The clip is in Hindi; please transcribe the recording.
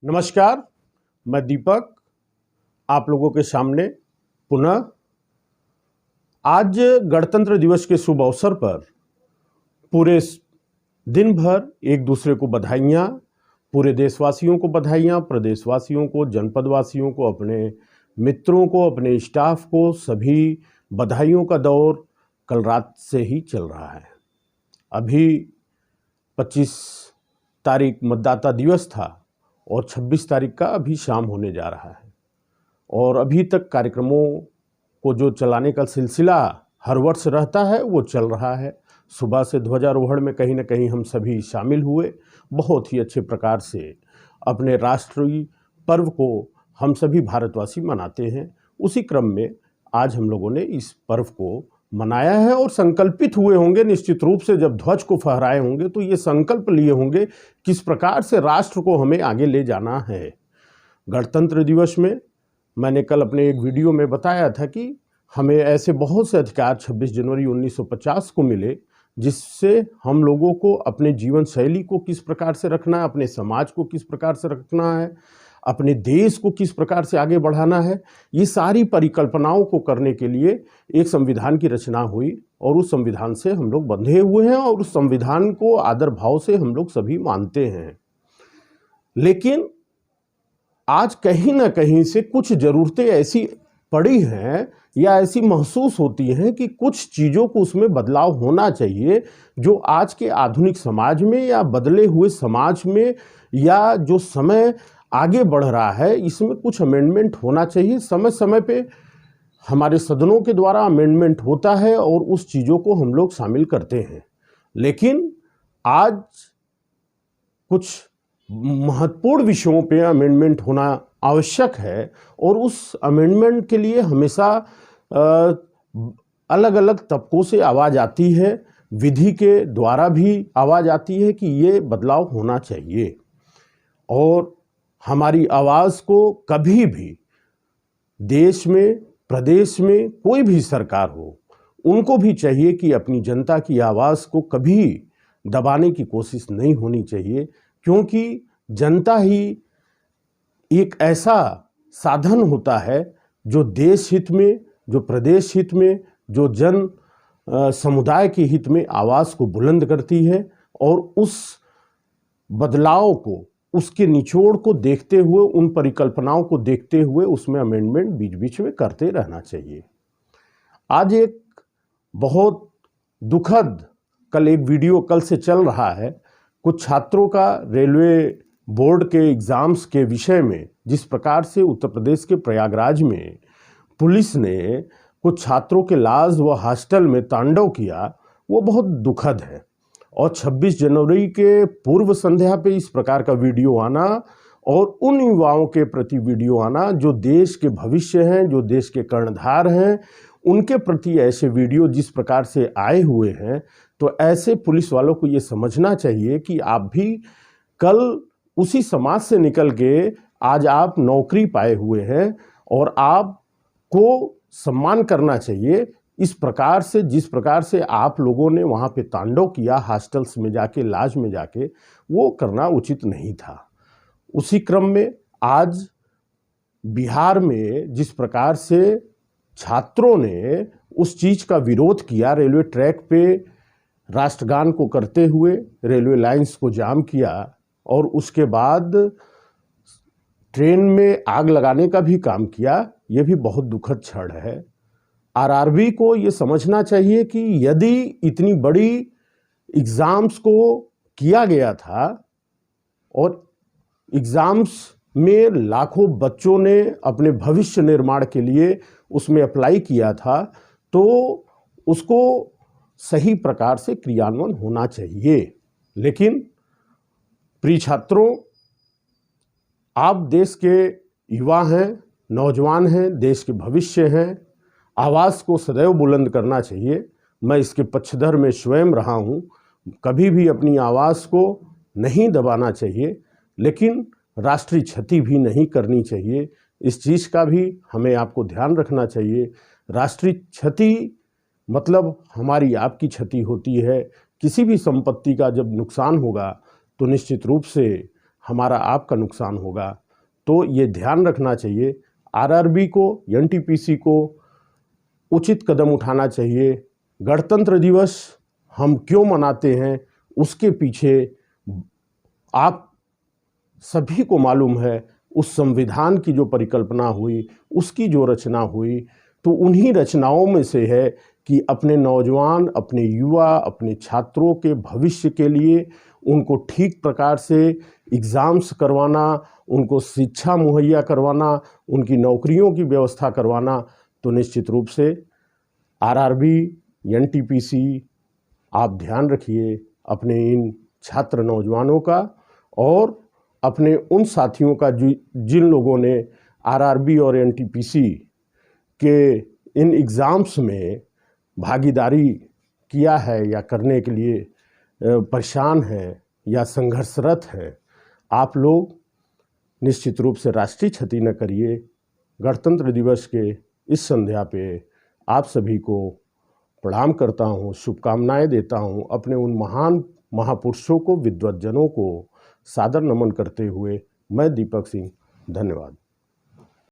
नमस्कार, मैं दीपक आप लोगों के सामने पुनः आज गणतंत्र दिवस के शुभ अवसर पर पूरे दिन भर एक दूसरे को बधाइयाँ, पूरे देशवासियों को बधाइयाँ, प्रदेशवासियों को, जनपदवासियों को, अपने मित्रों को, अपने स्टाफ को सभी बधाइयों का दौर कल रात से ही चल रहा है। अभी 25 तारीख मतदाता दिवस था और 26 तारीख का अभी शाम होने जा रहा है और अभी तक कार्यक्रमों को जो चलाने का सिलसिला हर वर्ष रहता है वो चल रहा है। सुबह से ध्वजारोहण में कहीं न कहीं हम सभी शामिल हुए। बहुत ही अच्छे प्रकार से अपने राष्ट्रीय पर्व को हम सभी भारतवासी मनाते हैं। उसी क्रम में आज हम लोगों ने इस पर्व को मनाया है और संकल्पित हुए होंगे निश्चित रूप से। जब ध्वज को फहराए होंगे तो ये संकल्प लिए होंगे किस प्रकार से राष्ट्र को हमें आगे ले जाना है। गणतंत्र दिवस में मैंने कल अपने एक वीडियो में बताया था कि हमें ऐसे बहुत से अधिकार 26 जनवरी 1950 को मिले जिससे हम लोगों को अपने जीवन शैली को किस प्रकार से रखना है, अपने समाज को किस प्रकार से रखना है, अपने देश को किस प्रकार से आगे बढ़ाना है। ये सारी परिकल्पनाओं को करने के लिए एक संविधान की रचना हुई और उस संविधान से हम लोग बंधे हुए हैं और उस संविधान को आदर भाव से हम लोग सभी मानते हैं। लेकिन आज कहीं ना कहीं से कुछ ज़रूरतें ऐसी पड़ी हैं या ऐसी महसूस होती हैं कि कुछ चीज़ों को उसमें बदलाव होना चाहिए, जो आज के आधुनिक समाज में या बदले हुए समाज में या जो समय आगे बढ़ रहा है इसमें कुछ अमेंडमेंट होना चाहिए। समय समय पे हमारे सदनों के द्वारा अमेंडमेंट होता है और उस चीज़ों को हम लोग शामिल करते हैं। लेकिन आज कुछ महत्वपूर्ण विषयों पे अमेंडमेंट होना आवश्यक है और उस अमेंडमेंट के लिए हमेशा अलग अलग तबकों से आवाज़ आती है, विधि के द्वारा भी आवाज़ आती है कि ये बदलाव होना चाहिए। और हमारी आवाज़ को कभी भी देश में, प्रदेश में कोई भी सरकार हो, उनको भी चाहिए कि अपनी जनता की आवाज़ को कभी दबाने की कोशिश नहीं होनी चाहिए, क्योंकि जनता ही एक ऐसा साधन होता है जो देश हित में, जो प्रदेश हित में, जो जन समुदाय के हित में आवाज़ को बुलंद करती है और उस बदलाव को, उसके निचोड़ को देखते हुए, उन परिकल्पनाओं को देखते हुए उसमें अमेंडमेंट बीच बीच में करते रहना चाहिए। आज एक बहुत दुखद कल एक वीडियो कल से चल रहा है, कुछ छात्रों का रेलवे बोर्ड के एग्ज़ाम्स के विषय में जिस प्रकार से उत्तर प्रदेश के प्रयागराज में पुलिस ने कुछ छात्रों के लाज व हॉस्टल में तांडव किया, वो बहुत दुखद है। और 26 जनवरी के पूर्व संध्या पे इस प्रकार का वीडियो आना और उन युवाओं के प्रति वीडियो आना जो देश के भविष्य हैं, जो देश के कर्णधार हैं, उनके प्रति ऐसे वीडियो जिस प्रकार से आए हुए हैं, तो ऐसे पुलिस वालों को ये समझना चाहिए कि आप भी कल उसी समाज से निकल के आज आप नौकरी पाए हुए हैं और आपको सम्मान करना चाहिए। इस प्रकार से, जिस प्रकार से आप लोगों ने वहाँ पे तांडव किया हॉस्टल्स में जाके, लाज में जाके, वो करना उचित नहीं था। उसी क्रम में आज बिहार में जिस प्रकार से छात्रों ने उस चीज़ का विरोध किया, रेलवे ट्रैक पे राष्ट्रगान को करते हुए रेलवे लाइंस को जाम किया और उसके बाद ट्रेन में आग लगाने का भी काम किया, ये भी बहुत दुखद क्षण है। आरआरबी को ये समझना चाहिए कि यदि इतनी बड़ी एग्ज़ाम्स को किया गया था और एग्ज़ाम्स में लाखों बच्चों ने अपने भविष्य निर्माण के लिए उसमें अप्लाई किया था, तो उसको सही प्रकार से क्रियान्वयन होना चाहिए। लेकिन प्रिय छात्रों, आप देश के युवा हैं, नौजवान हैं, देश के भविष्य हैं, आवाज़ को सदैव बुलंद करना चाहिए। मैं इसके पक्षधर में स्वयं रहा हूँ। कभी भी अपनी आवाज़ को नहीं दबाना चाहिए, लेकिन राष्ट्रीय क्षति भी नहीं करनी चाहिए। इस चीज़ का भी हमें आपको ध्यान रखना चाहिए। राष्ट्रीय क्षति मतलब हमारी आपकी क्षति होती है। किसी भी संपत्ति का जब नुकसान होगा तो निश्चित रूप से हमारा आपका नुकसान होगा। तो ये ध्यान रखना चाहिए, आरआरबी को, एनटीपीसी को उचित कदम उठाना चाहिए। गणतंत्र दिवस हम क्यों मनाते हैं, उसके पीछे आप सभी को मालूम है, उस संविधान की जो परिकल्पना हुई, उसकी जो रचना हुई, तो उन्हीं रचनाओं में से है कि अपने नौजवान, अपने युवा, अपने छात्रों के भविष्य के लिए उनको ठीक प्रकार से एग्ज़ाम्स करवाना, उनको शिक्षा मुहैया करवाना, उनकी नौकरियों की व्यवस्था करवाना। तो निश्चित रूप से आरआरबी, एनटीपीसी, आप ध्यान रखिए अपने इन छात्र नौजवानों का और अपने उन साथियों का जिन लोगों ने आरआरबी और एनटीपीसी के इन एग्ज़ाम्स में भागीदारी किया है या करने के लिए परेशान है या संघर्षरत है। आप लोग निश्चित रूप से राष्ट्रीय क्षति न करिए। गणतंत्र दिवस के इस संध्या पे आप सभी को प्रणाम करता हूँ, शुभकामनाएं देता हूँ। अपने उन महान महापुरुषों को, विद्वज्जनों को सादर नमन करते हुए मैं दीपक सिंह, धन्यवाद।